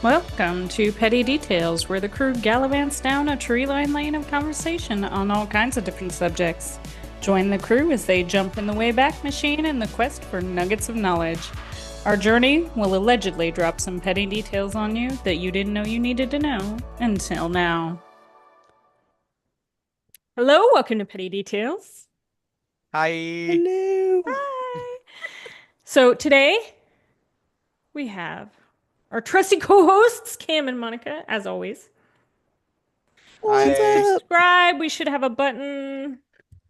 Welcome to Petty Details, where the crew gallivants down a tree-lined lane of conversation on all kinds of different subjects. Join the crew as they jump in the Wayback Machine in the quest for nuggets of knowledge. Our journey will allegedly drop some petty details on you that you didn't know you needed to know until now. Hello, welcome to Petty Details. Hi. Hello. Hi. So today we have our trusty co-hosts, Cam and Monica, as always. What's up? Subscribe. We should have a button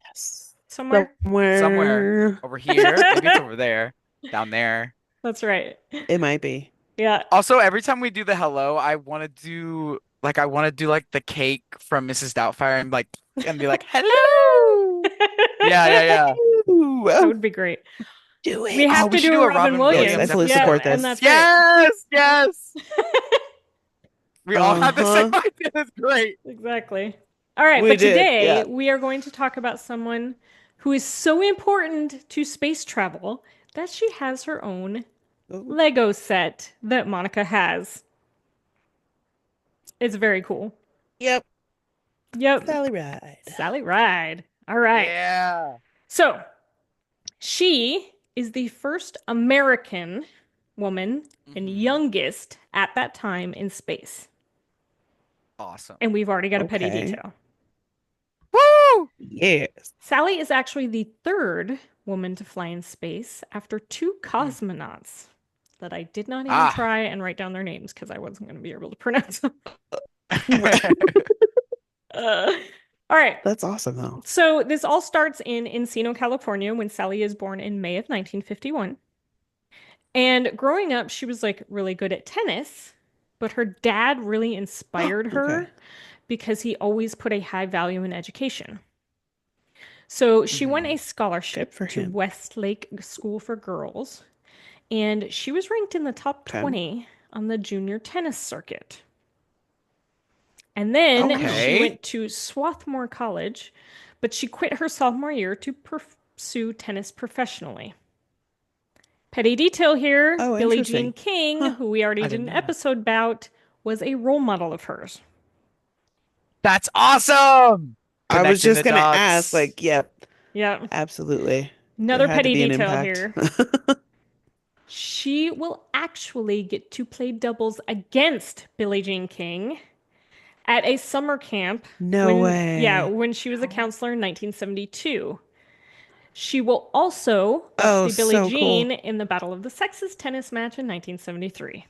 Yes. somewhere. Somewhere over here. Maybe it's over there. Down there. That's right. It might be. Yeah. Also, every time we do the hello, I want to do like the cake from Mrs. Doubtfire and be like, hello. Yeah. Ooh, That would be great. do it. We have to we should do do a a Robin Robin Williams. Yes, I fully Yeah, support this. and that's right. Yes. We all have the same Uh-huh. idea. That's great. Exactly. All right, We but did, today yeah. we are going to talk about someone who is so important to space travel that she has her own Oh, Lego set that Monica has. It's very cool. yep. Yep. Sally Ride. Sally Ride. All right. Yeah. So, she is the first American woman and Mhm. youngest at that time in space. Awesome. And we've already got a petty Okay. detail. Woo! Yes. Sally is actually the third woman to fly in space after two cosmonauts that I did not even Ah. try and write down their names because I wasn't going to be able to pronounce them. Uh, all right. That's awesome, though. So this all starts in Encino, California, when Sally is born in May of 1951. And growing up, she was like really good at tennis, but her dad really inspired her Okay. because he always put a high value in education. So she won a Mhm. scholarship Good for to him. Westlake School for Girls, and she was ranked in the top Okay. 20 on the junior tennis circuit. And then she Okay. went to Swarthmore College, but she quit her sophomore year to pursue tennis professionally. Petty detail here, Oh, Billie Jean interesting. King, Huh. who we already I did didn't an know that. episode about, was a role model of hers. That's awesome. I was Connecting just the gonna ask, dots. like, yep, Yeah. absolutely. There Another had to petty be an detail impact. here. She will actually get to play doubles against Billie Jean King at a summer camp No way. when she was a counselor in 1972. She will also Oh, play Billie so Jean cool. in the Battle of the Sexes tennis match in 1973.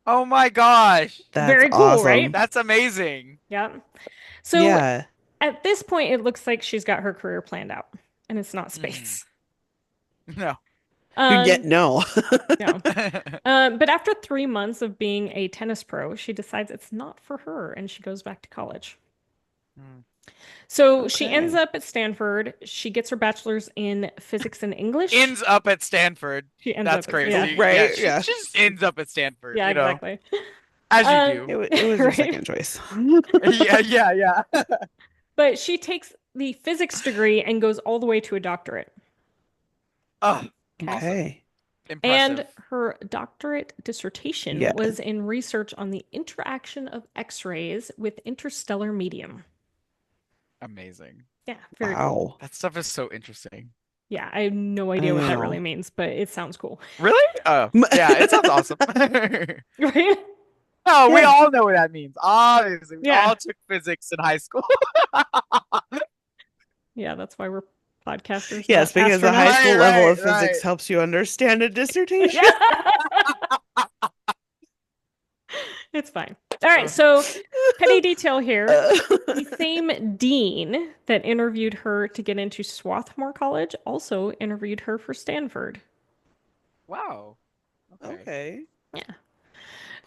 Oh my gosh. That's Very cool, right? awesome. That's amazing. Yeah. So Yeah. at this point, it looks like she's got her career planned out, and it's not Mhm. space. No. Yeah, Um, no. no. But after 3 months of being a tennis pro, she decides it's not for her, and she goes back to college. Mm. So she ends Okay. up at Stanford. She gets her bachelor's in physics and English. Ends up at Stanford. She ends That's up at, yeah, crazy. Yeah, Right, yeah. she just ends up at Stanford, yeah, exactly. as you Um, do. It was her right. second choice. Yeah. But she takes the physics degree and goes all the way to a doctorate. Oh, Okay. awesome. Okay. And Impressive. her doctorate dissertation Yeah. was in research on the interaction of X-rays with interstellar medium. Amazing. Yeah, very cool. Wow. That stuff is so interesting. Yeah, I have no I idea what that really know. means, but it sounds cool. Really? Oh, yeah, it sounds awesome. Right? No, we Yeah. all know what that means. Obviously, we Yeah. all took physics in high school. Yeah, that's why we're podcasters, Yes, not because the high astronauts. school level of Right. physics helps you understand a dissertation. It's fine. All right, so petty detail here. The Uh, same dean that interviewed her to get into Swarthmore College also interviewed her for Stanford. Wow. Okay. okay. Yeah.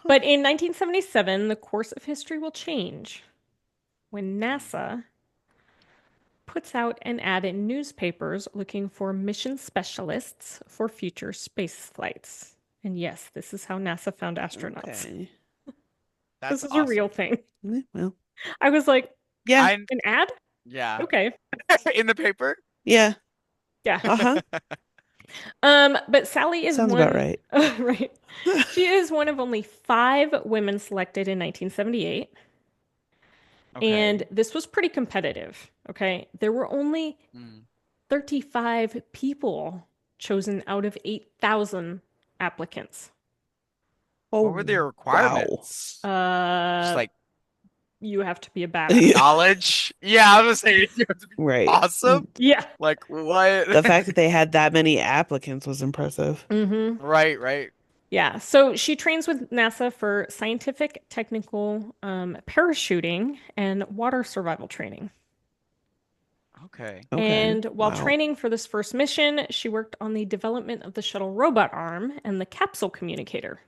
But in 1977, the course of history will change when NASA puts out an ad in newspapers looking for mission specialists for future space flights. And yes, this is how NASA found astronauts. Okay. That's This is a awesome. real thing. Well, I was like, yeah. an ad? Yeah. Okay. In the paper? Yeah. Yeah. Uh-huh. But Sally is Sounds about one, right. right. She is one of only five women selected in 1978, and Okay. this was pretty competitive. Okay. There were only Mm. 35 people chosen out of 8,000 applicants. What were Oh, their wow. requirements? Just Uh, like you have to be a badass. Yeah, knowledge? Yeah, I was saying you have to be right. awesome. Yeah. Like what? The fact that they had that many applicants was impressive. Mm-hmm. Right, right. Yeah. So she trains with NASA for scientific, technical, parachuting and water survival training. Okay. Okay. And while Wow. training for this first mission, she worked on the development of the shuttle robot arm and the capsule communicator.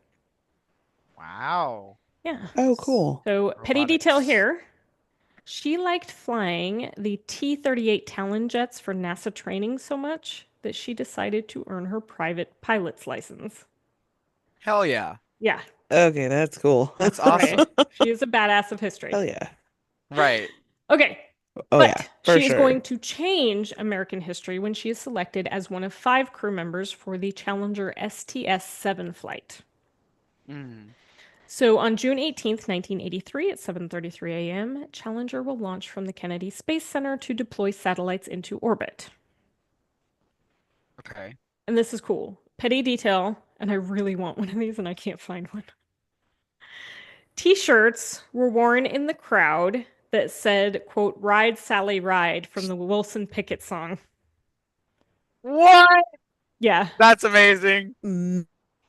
Wow. Yeah. Oh, cool. So, petty detail Robotics. here. She liked flying the T-38 Talon jets for NASA training so much that she decided to earn her private pilot's license. Hell yeah. Yeah. Okay, that's cool. That's Okay. awesome. She is a badass of history. Hell yeah. Right. Okay. Oh yeah, But for she is sure. going to change American history when she is selected as one of five crew members for the Challenger STS-7 flight. Mm. So on June 18th, 1983 at 7:33 a.m., Challenger will launch from the Kennedy Space Center to deploy satellites into orbit. Okay. And this is cool. Petty detail, and I really want one of these and I can't find one. T-shirts were worn in the crowd that said, quote, "Ride Sally Ride" from the Wilson Pickett song. What? Yeah. That's amazing.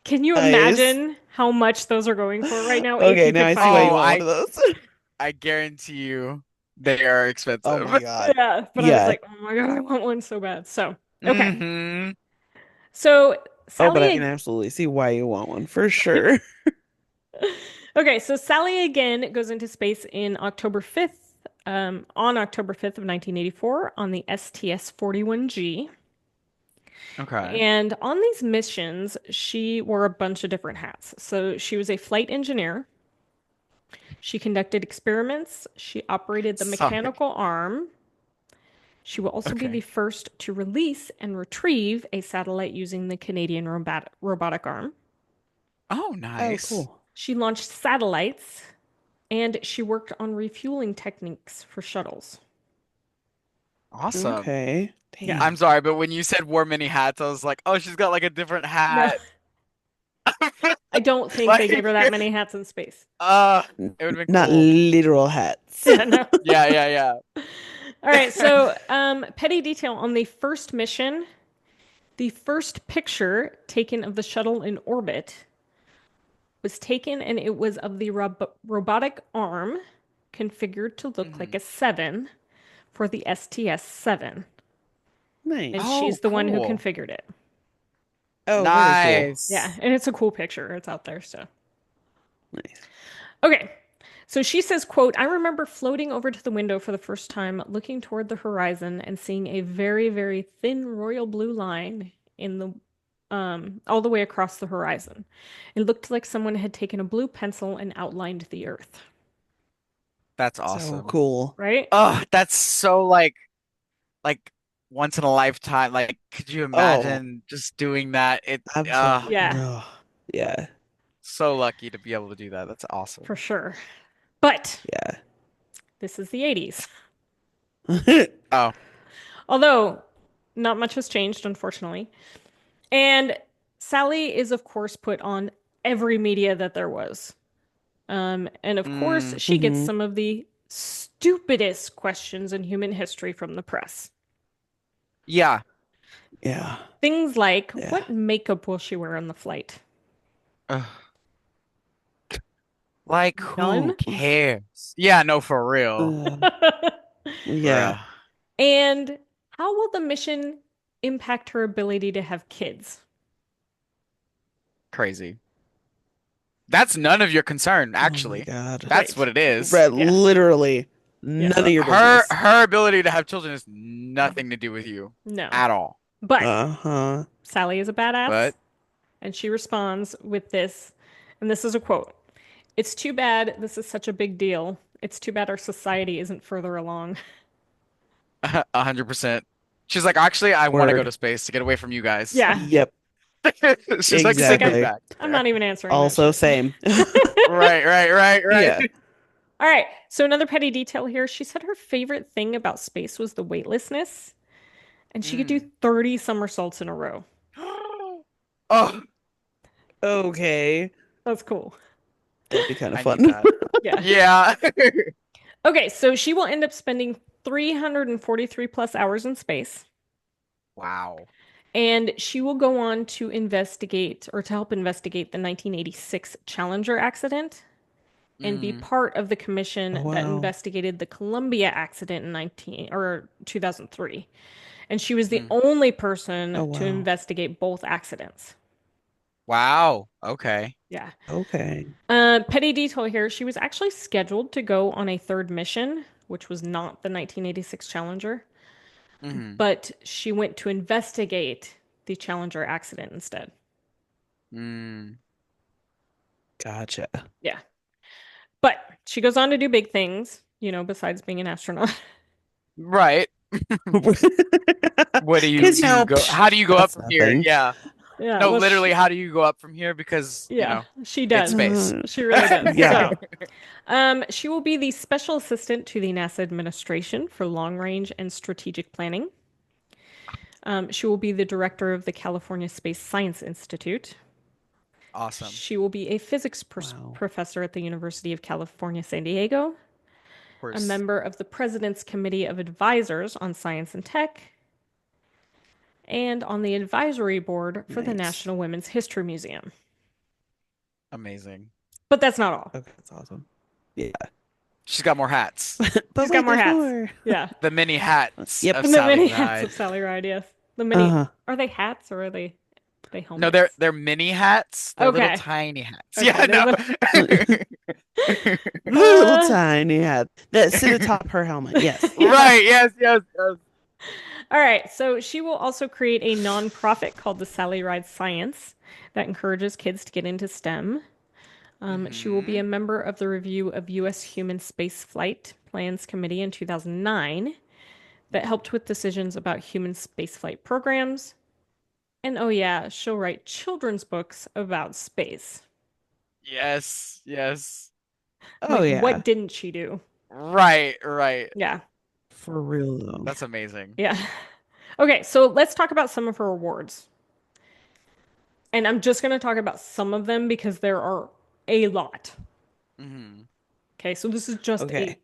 Can you Nice. imagine how much those are going for right now if Okay, you now could I see find why it? you Oh, want one I of those. I guarantee you they are Oh expensive. my God. Yeah, but I was Yeah. like, oh my God, I want one so bad. So, okay. Mm-hmm. So Oh, but I can Sally, absolutely see why you want one for sure. okay, so Sally again goes into space in October 5th, on October 5th of 1984 on the STS-41G. Okay. And on these missions, she wore a bunch of different hats. So she was a flight engineer. She conducted experiments. She operated the Sorry. mechanical arm. She will also be the Okay. first to release and retrieve a satellite using the Canadian robotic arm. Oh, Oh, nice. cool. She launched satellites and she worked on refueling techniques for shuttles. Awesome. Okay. Yeah. I'm Dang. sorry, but when you said wore many hats, I was like, oh, she's got like a different No, hat. I don't think they gave Like, her that many hats in space. uh, N- it would have been Not cool. literal hats. Yeah, no. Yeah, yeah, All right, yeah. so petty detail on the first mission, the first picture taken of the shuttle in orbit was taken and it was of the robotic arm configured to look like Mhm. a 7 for the STS-7. And Nice. she's Oh, the one who cool. configured it. Oh, very cool. Yeah, Nice. and it's a cool picture. It's out there, so. Nice. Okay. So she says, quote, "I remember floating over to the window for the first time, looking toward the horizon and seeing a very, very thin royal blue line in the all the way across the horizon. It looked like someone had taken a blue pencil and outlined the earth." That's So awesome. cool. Right? Oh, that's so like once in a lifetime. Like, could you Oh, imagine just doing that? absolutely. Yeah, Oh, yeah. So lucky to be able to do that. That's for awesome. sure. But Yeah. this is the 80s. Oh, Although not much has changed, unfortunately. And Sally is, of course, put on every media that there was. And of course, mm, she gets hmm some of the stupidest questions in human history from the press. yeah. Yeah. Things like, Yeah. what makeup will she wear on the flight? Ugh. Like, who None. cares? Yeah, no, for real. Uh, yeah. Bruh. And how will the mission impact her ability to have kids? Crazy. That's none of your concern, Oh my actually. God. That's Right. what it is. Brett, Yeah. literally Yeah. none of your Her business. her ability to have children has nothing to do with you No. at all. But Uh-huh. Sally is a badass, But and she responds with this, and this is a quote. "It's too bad this is such a big deal. It's too bad our society isn't further along." 100%. She's like, actually, I want to go to Word. space to get away from you guys. Yeah. Yep. She's like, She's like, send me Exactly. back I'm there. not even answering that Also shit. same. Right, right, right, right. Yeah. All right. So another petty detail here. She said her favorite thing about space was the weightlessness, and she could do Mm. 30 somersaults in a row. Oh, Okay. That's cool. That'd be kind of I need fun. that. Yeah. Yeah. Okay, so she will end up spending 343 plus hours in space, Wow. and she will go on to investigate or to help investigate the 1986 Challenger accident and be Mm, part of the commission Oh, that wow. investigated the Columbia accident in 2003. And she was the mm. only person Oh, to wow. investigate both accidents. Wow. Okay. Yeah. Okay. Petty detail here, she was actually scheduled to go on a third mission, which was not the 1986 Challenger, Hmm. but she went to investigate the Challenger accident instead. Mm. Gotcha. Yeah. But she goes on to do big things, besides being an astronaut. Right. What Because, how do you go up that's from here? nothing. Yeah. Yeah, No, well, literally, how do you go up from here? Because, yeah, she it's does. space. She really does. Yeah. So, she will be the special assistant to the NASA administration for long range and strategic planning. She will be the director of the California Space Science Institute. Awesome. She will be a physics Wow. professor at the University of California, San Diego, Of a course. member of the President's Committee of Advisors on Science and Tech, and on the advisory board for the Nice. National Women's History Museum. Amazing. But that's not all. Okay, that's awesome. Yeah. She's got more hats. But She's got wait, more there's hats. more. Yeah. The mini hats Yep. of And the Sally mini hats Ride. of Sally Ride, yes. The mini Uh-huh. are they hats or are they No, helmets? they're mini hats. They're little Okay. tiny hats. Okay, Yeah, they're no. little Little uh tiny hat that sit atop her helmet. Yes. yeah. Right, yes, yes, yes. All right, so she will also create a nonprofit called the Sally Ride Science that encourages kids to get into STEM. She will be Hmm. a member of the review of U.S. Human Space Flight Plans Committee in 2009 that helped with decisions about human spaceflight programs. And oh, yeah, she'll write children's books about space. Yes, yes. Oh, Like, yeah. what didn't she do? Right, right. Yeah, For real, though. That's amazing. yeah. Okay, so let's talk about some of her awards. And I'm just going to talk about some of them because there are a lot. Hmm. Okay, so this is just a Okay.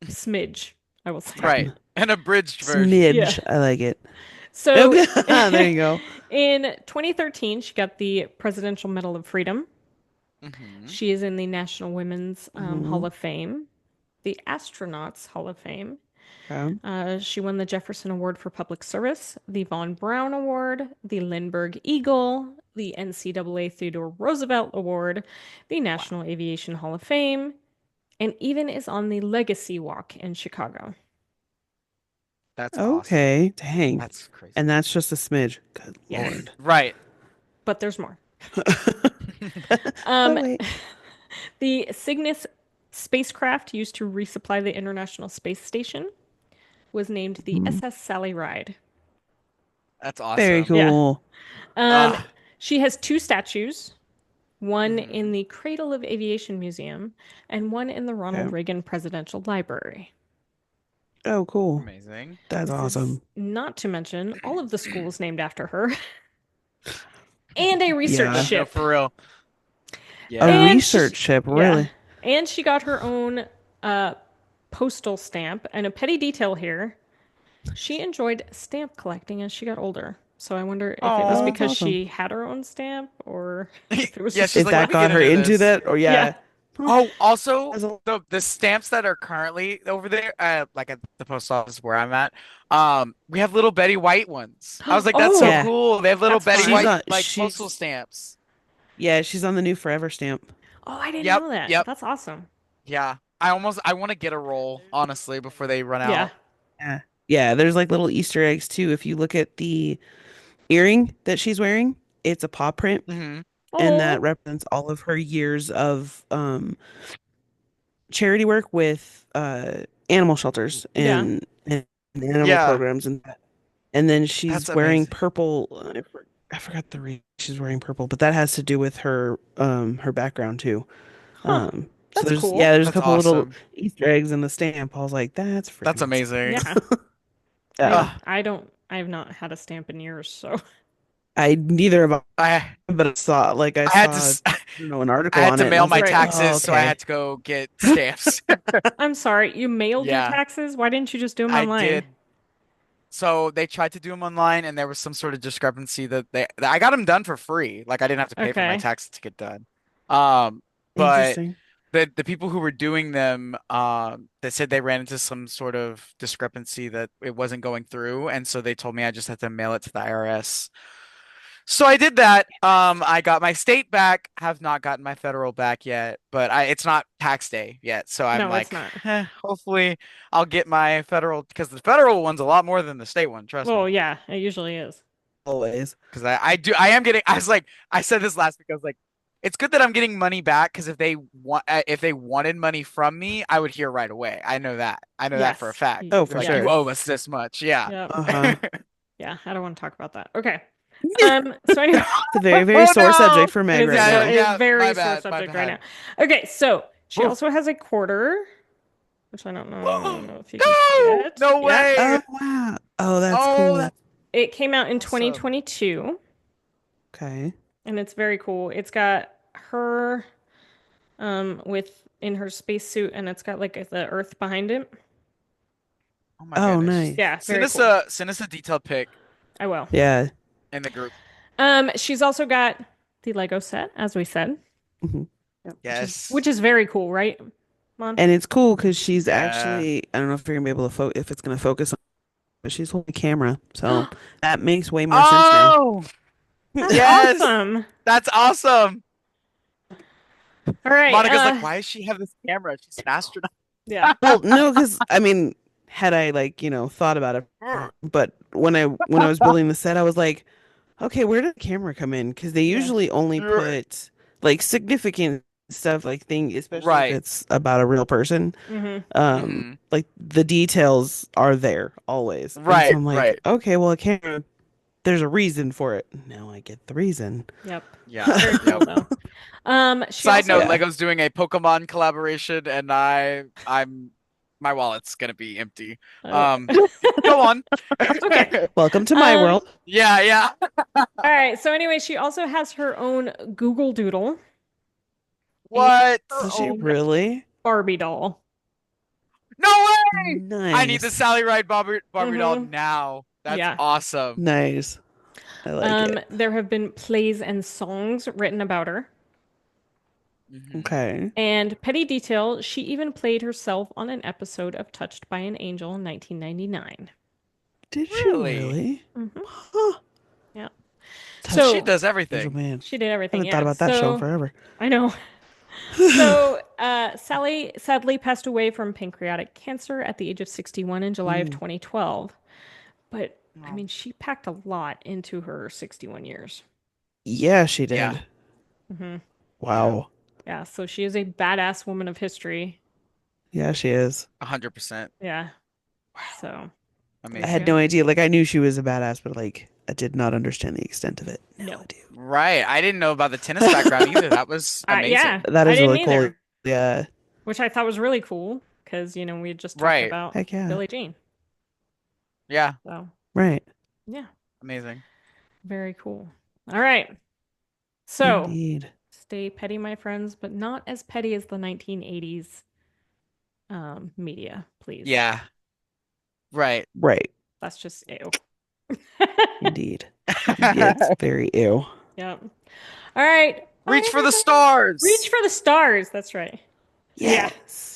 smidge, I will say. Right. An abridged version. Yeah. Smidge. I like it. So There you go. in 2013, she got the Presidential Medal of Freedom. Hmm. She is in the National Women's Hmm. Hall of Fame, the Astronauts Hall of Fame. Okay. She won the Jefferson Award for Public Service, the Von Braun Award, the Lindbergh Eagle, the NCAA Theodore Roosevelt Award, the Wow. National Aviation Hall of Fame, and even is on the Legacy Walk in Chicago. That's awesome. Okay. Dang. That's crazy. And that's just a smidge. Good Yeah, Lord. Right. but there's more. But Um, wait. the Cygnus spacecraft used to resupply the International Space Station was named the Mhm. SS Sally Ride. That's Very awesome. Yeah. cool. Um, Ah. she has two statues, one in Hmm. the Cradle of Aviation Museum and one in the Ronald Okay. Reagan Presidential Library. Oh, cool. Amazing. That's This is awesome. not to mention all of the schools named after her and a research Yeah. No, ship. for real. A Yeah. And research ship, yeah. really? And she got her own uh, postal stamp. And a petty detail here, she enjoyed stamp collecting as she got older. So I wonder if it was Oh, Oh. that's because awesome. she had her own stamp or if it was Yeah, just she's If like, let that me get got her into into this. that, or yeah. yeah. Huh, Oh, also that's a- the stamps that are currently over there, like at the post office where I'm at, we have little Betty White ones. I was like, that's so Oh, Yeah. cool. They have little that's Betty She's fun. White on like postal she's stamps. yeah, she's on the new Forever stamp. Oh, I didn't Yep, know that. yep, That's awesome. yeah. I want to get a roll, honestly, before they run Yeah. out. Yeah. Yeah, there's like little Easter eggs too. If you look at the earring that she's wearing, it's a paw print, Hmm. and that Oh, represents all of her years of charity work with animal shelters yeah. and animal Yeah. programs and that. And then That's she's wearing amazing. purple. I forgot the reason she's wearing purple, but that has to do with her background too. Huh. So That's there's cool. there's a That's couple little awesome. Easter eggs in the stamp. I was like, that's That's freaking awesome. amazing. Yeah. Yeah. I have not had a stamp in years, so I neither of I but I I had to saw, I don't know, an I article had on to it, and I mail was my like, right. oh, taxes, so I okay. had to go get stamps. I'm sorry, you mailed your Yeah, taxes? Why didn't you just do them I online? did. So they tried to do them online, and there was some sort of discrepancy that I got them done for free. Like I didn't have to pay for my Okay. taxes to get done. Um, but Interesting. the people who were doing them, they said they ran into some sort of discrepancy that it wasn't going through, and so they told me I just had to mail it to the IRS. So I did that. I got my state back, have not gotten my federal back yet, but it's not tax day yet. So I'm No, it's like, not. hopefully I'll get my federal because the federal one's a lot more than the state one, trust Well, me. yeah, it usually is. Always. Because I am getting, I was like, I said this last week, I was like, it's good that I'm getting money back because if they wanted money from me, I would hear right away. I know that. I know that for a Yes. fact. Oh, for They're like, you sure. owe Yes. us this much. Yeah. Yep. Uh-huh. Yeah, I don't want to talk about that. Okay. So anyway, It's a very, very Oh sore no. subject for it Meg is right Yeah, now. a yeah, my very sore bad, my subject right now. bad. Okay, so she Woof. also has a quarter, which I don't know if you can see No, it. no Yep. way. Oh, wow. Oh, that's Oh, cool. that's It came out in awesome. 2022, Okay. and it's very cool. It's got her with in her spacesuit, and it's got like the Earth behind it. Oh my Oh, goodness. nice. Yeah, very cool. Send us a detailed pic I will. Yeah. in the group. She's also got the Lego set, as we said. Mhm. Yep. Which Yes. is very cool, right, Mon? And it's cool because she's Yeah. actually, I don't know if you're gonna be able to if it's gonna focus on, but she's holding the camera. So that makes way more sense now. Oh, That's yes. awesome. That's awesome. All right. Monica's like, why does she have this camera? She's an astronaut. Yeah. Well, no, because I mean, had I thought about it, but when I was building the set, I was like, okay, where did the camera come in? Because they Yeah. usually only put like significant stuff, like thing, especially if Right. it's about a real person. Mm-hmm. Hmm. Like the details are there always, and so Right, I'm like, right. okay, well, a camera, there's a reason for it. Now I get the reason. Yep. Yeah. Very cool Yep. though. She Side note, also Yeah. Lego's doing a Pokemon collaboration and I'm my wallet's gonna be empty. oh. Um, go on. Okay. Welcome to my Um, world. Yeah, yeah. all right. So anyway, she also has her own Google Doodle and What? her Does she own really? Barbie doll. No way! I need the Nice. Sally Ride Barbie doll Mm-hmm. now. That's Yeah. awesome. Nice. I like it. There have been plays and songs written about her. Hmm. Okay. And petty detail, she even played herself on an episode of Touched by an Angel in 1999. Did she Really? really? Mm-hmm. Huh. Yeah. Touch She So does Angel everything. Man. she did I everything. haven't thought Yeah. about that show in So forever. I know. So Sally sadly passed away from pancreatic cancer at the age of 61 in July of Mm. 2012. But I Oh. mean, she packed a lot into her 61 years. Yeah, she Yeah, did. Hmm. yeah. Wow. Yeah. So she is a badass woman of history. Yeah, she is. 100%. Yeah. Wow. So I there you had Amazing. go. no idea. Like I knew she was a badass, but like I did not understand the extent of it. No No. idea. Right. I didn't know about the tennis background either. That was Yeah, amazing. That I is didn't really cool. either, Yeah. which I thought was really cool because, we had just talked Right. about Heck yeah. Billie Jean. Yeah. So, Right. yeah, Amazing. very cool. All right. So, Indeed. stay petty, my friends, but not as petty as the 1980s media, please. Yeah. Right. Right. That's just ew. Indeed. Yeah, it's very ew. Yep. All right. Reach Bye, for the everybody. Reach stars. for the stars. That's right. Yeah. Yes.